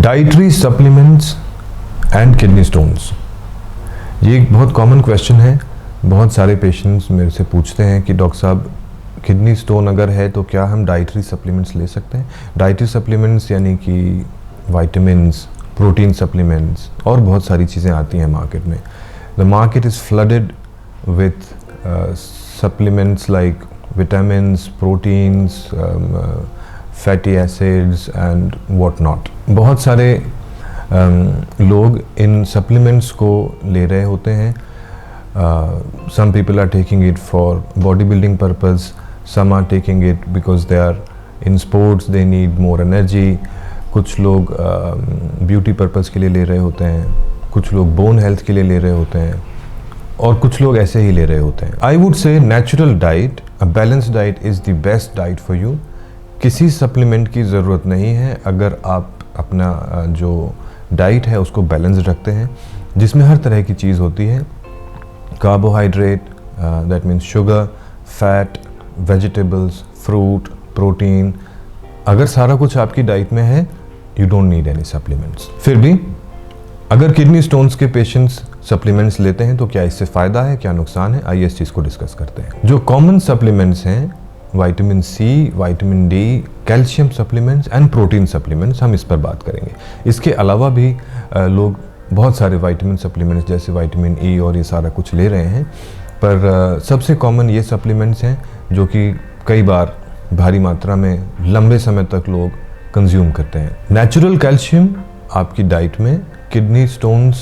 Dietary supplements and kidney stones, ये एक बहुत कॉमन क्वेश्चन है। बहुत सारे पेशेंट्स मेरे से पूछते हैं कि डॉक्टर साहब, किडनी स्टोन अगर है तो क्या हम डाइटरी सप्लीमेंट्स ले सकते हैं? डाइटरी सप्लीमेंट्स यानी कि वाइटामिन्स, प्रोटीन सप्लीमेंट्स और बहुत सारी चीज़ें आती हैं मार्केट में। The market is flooded with supplements like vitamins, proteins, fatty acids and what not. बहुत सारे लोग इन सप्लीमेंट्स को ले रहे होते हैं। Some people are taking it for body building purpose, some are taking it because they are in sports, they need more energy. कुछ लोग ब्यूटी पर्पज़ के लिए ले रहे होते हैं, कुछ लोग बोन हेल्थ के लिए ले रहे होते हैं और कुछ लोग ऐसे ही ले रहे होते हैं। आई वुड से natural diet, a balance diet is the best diet for you. किसी सप्लीमेंट की ज़रूरत नहीं है अगर आप अपना जो डाइट है उसको बैलेंस रखते हैं, जिसमें हर तरह की चीज़ होती है। Carbohydrate, that means sugar, fat, vegetables, fruit, protein. अगर सारा कुछ आपकी डाइट में है, you don't need any supplements. फिर भी अगर किडनी स्टोन्स के पेशेंट्स सप्लीमेंट्स लेते हैं तो क्या इससे फ़ायदा है, क्या नुकसान है, आइए इस चीज़ को डिस्कस करते हैं। जो कॉमन सप्लीमेंट्स हैं, vitamin C, vitamin D, calcium supplements and protein supplements, हम इस पर बात करेंगे। इसके अलावा भी लोग बहुत सारे विटामिन सप्लीमेंट्स जैसे विटामिन ई और ये सारा कुछ ले रहे हैं, पर सबसे कॉमन ये सप्लीमेंट्स हैं जो कि कई बार भारी मात्रा में लंबे समय तक लोग कंज्यूम करते हैं। नेचुरल कैल्शियम आपकी डाइट में किडनी स्टोन्स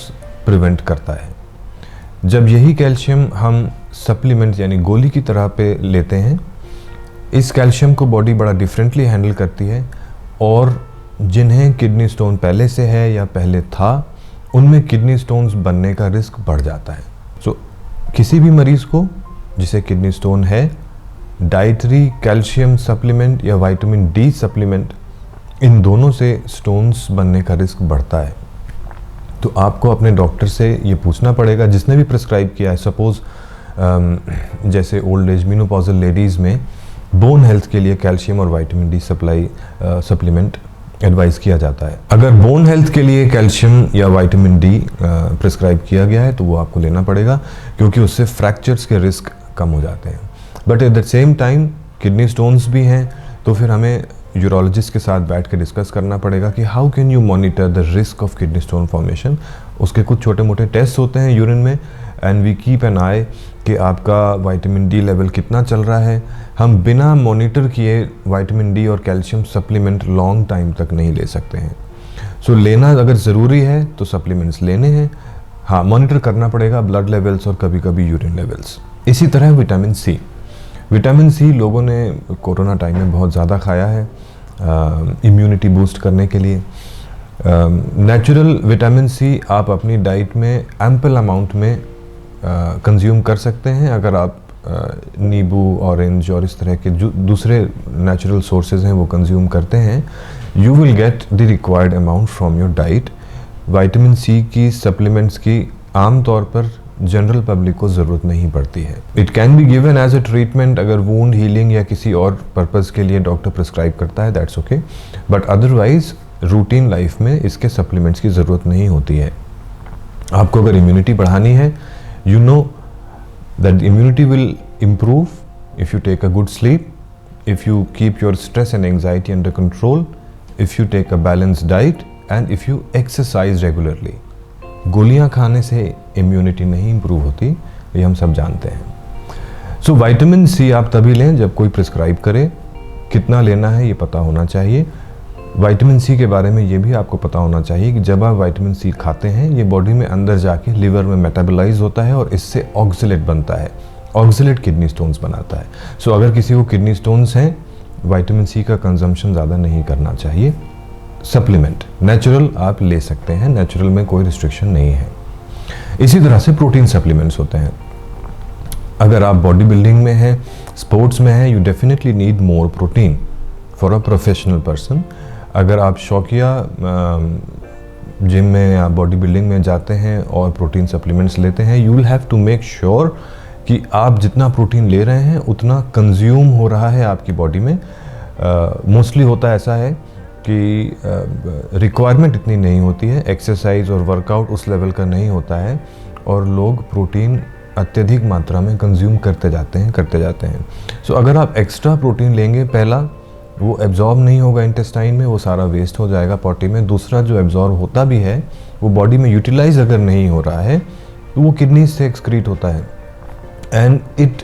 प्रिवेंट करता है। जब यही कैल्शियम हम सप्लीमेंट यानी गोली की तरह पे लेते हैं, इस कैल्शियम को बॉडी बड़ा डिफरेंटली हैंडल करती है और जिन्हें किडनी स्टोन पहले से है या पहले था, उनमें किडनी स्टोन्स बनने का रिस्क बढ़ जाता है। सो किसी भी मरीज़ को जिसे किडनी स्टोन है, डाइटरी कैल्शियम सप्लीमेंट या विटामिन डी सप्लीमेंट, इन दोनों से स्टोन्स बनने का रिस्क बढ़ता है। तो आपको अपने डॉक्टर से ये पूछना पड़ेगा, जिसने भी प्रिस्क्राइब किया है। सपोज़ जैसे ओल्ड एज मेनोपॉजल लेडीज़ में बोन हेल्थ के लिए कैल्शियम और विटामिन डी सप्लीमेंट एडवाइस किया जाता है। अगर बोन हेल्थ के लिए कैल्शियम या विटामिन डी प्रिस्क्राइब किया गया है तो वो आपको लेना पड़ेगा, क्योंकि उससे फ्रैक्चर्स के रिस्क कम हो जाते हैं। But at the same time kidney stones भी हैं, तो फिर हमें यूरोलॉजिस्ट के साथ बैठ के डिस्कस करना पड़ेगा कि how can you monitor the risk of kidney stone formation. उसके कुछ छोटे मोटे टेस्ट होते हैं यूरिन में, एंड वी कीप एन आई कि आपका विटामिन डी लेवल कितना चल रहा है। हम बिना मॉनिटर किए विटामिन डी और कैल्शियम सप्लीमेंट लॉन्ग टाइम तक नहीं ले सकते हैं। सो लेना अगर ज़रूरी है तो सप्लीमेंट्स लेने हैं। हाँ, मॉनिटर करना पड़ेगा ब्लड लेवल्स और कभी कभी यूरिन लेवल्स। इसी तरह विटामिन सी, लोगों ने कोरोना टाइम में बहुत ज़्यादा खाया है इम्यूनिटी बूस्ट करने के लिए। नेचुरल विटामिन सी आप अपनी डाइट में एम्पल अमाउंट में कंज्यूम कर सकते हैं। अगर आप नींबू, ऑरेंज और इस तरह के जो दूसरे नेचुरल सोर्सेज हैं वो कंज्यूम करते हैं, you will get the required amount from your diet. Vitamin C की सप्लीमेंट्स की आमतौर पर जनरल पब्लिक को ज़रूरत नहीं पड़ती है। It can be given as a treatment, अगर वूंड हीलिंग या किसी और पर्पज़ के लिए डॉक्टर प्रिस्क्राइब करता है, that's okay. But otherwise routine life में इसके सप्लीमेंट्स की ज़रूरत नहीं होती है। आपको अगर इम्यूनिटी बढ़ानी है, you know that the immunity will improve if you take a good sleep, if you keep your stress and anxiety under control, if you take a balanced diet and if you exercise regularly. गोलियां खाने से immunity नहीं improve होती, ये हम सब जानते हैं। सो विटामिन सी आप तभी लें जब कोई प्रिस्क्राइब करे। कितना लेना है ये पता होना चाहिए। विटामिन सी के बारे में ये भी आपको पता होना चाहिए कि जब आप विटामिन सी खाते हैं, ये बॉडी में अंदर जाके लिवर में मेटाबोलाइज होता है और इससे ऑक्सलेट बनता है। ऑक्सलेट किडनी स्टोन्स बनाता है। सो अगर किसी को किडनी स्टोन्स हैं, विटामिन सी का कंजम्पशन ज़्यादा नहीं करना चाहिए। सप्लीमेंट नेचुरल आप ले सकते हैं, नेचुरल में कोई रिस्ट्रिक्शन नहीं है। इसी तरह से प्रोटीन सप्लीमेंट्स होते हैं। अगर आप बॉडी बिल्डिंग में हैं, स्पोर्ट्स में हैं, you definitely need more protein for a professional person. अगर आप शौकिया जिम में या बॉडी बिल्डिंग में जाते हैं और प्रोटीन सप्लीमेंट्स लेते हैं, you will have to make sure कि आप जितना प्रोटीन ले रहे हैं उतना कंज्यूम हो रहा है आपकी बॉडी में। मोस्टली होता ऐसा है कि रिक्वायरमेंट इतनी नहीं होती है, एक्सरसाइज और वर्कआउट उस लेवल का नहीं होता है और लोग प्रोटीन अत्यधिक मात्रा में कंज्यूम करते जाते हैं। सो अगर आप एक्स्ट्रा प्रोटीन लेंगे, पहला वो एब्जॉर्ब नहीं होगा इंटेस्टाइन में, वो सारा वेस्ट हो जाएगा पॉटी में। दूसरा, जो एब्जॉर्ब होता भी है वो बॉडी में यूटिलाइज अगर नहीं हो रहा है तो वो किडनी से एक्सक्रीट होता है and it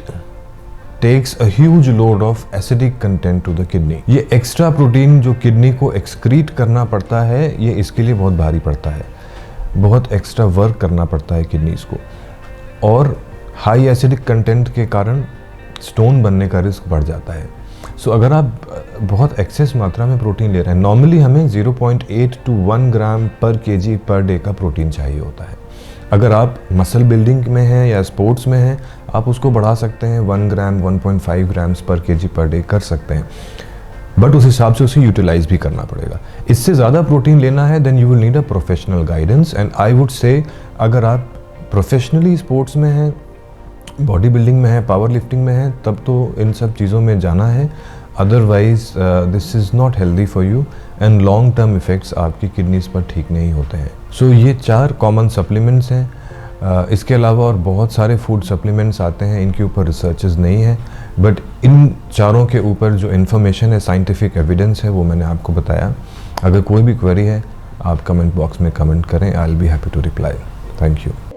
takes a huge load of acidic content to the kidney. ये एक्स्ट्रा प्रोटीन जो किडनी को एक्सक्रीट करना पड़ता है, ये इसके लिए बहुत भारी पड़ता है, बहुत एक्स्ट्रा वर्क करना पड़ता है किडनीज को। और हाई एसिडिक कंटेंट के कारण स्टोन बनने का रिस्क बढ़ जाता है। सो अगर आप बहुत एक्सेस मात्रा में प्रोटीन ले रहे हैं, नॉर्मली हमें 0.8 to 1 ग्राम पर केजी पर डे का प्रोटीन चाहिए होता है। अगर आप मसल बिल्डिंग में हैं या स्पोर्ट्स में हैं, आप उसको बढ़ा सकते हैं, 1 ग्राम 1.5 ग्राम्स पर केजी पर डे कर सकते हैं, बट उस हिसाब से उसे यूटिलाइज भी करना पड़ेगा। इससे ज़्यादा प्रोटीन लेना है then you will need a professional guidance. And I would say अगर आप प्रोफेशनली स्पोर्ट्स में हैं, बॉडी बिल्डिंग में है, पावर लिफ्टिंग में है, तब तो इन सब चीज़ों में जाना है। Otherwise this is not healthy for you and long term effects आपकी किडनीज पर ठीक नहीं होते हैं। सो ये 4 कॉमन सप्लीमेंट्स हैं। इसके अलावा और बहुत सारे फूड सप्लीमेंट्स आते हैं, इनके ऊपर रिसर्चेस नहीं है, बट इन चारों के ऊपर जो इन्फॉर्मेशन है, साइंटिफिक एविडेंस है, वो मैंने आपको बताया। अगर कोई भी क्वेरी है आप कमेंट बॉक्स में कमेंट करें, I will be happy to reply. Thank you.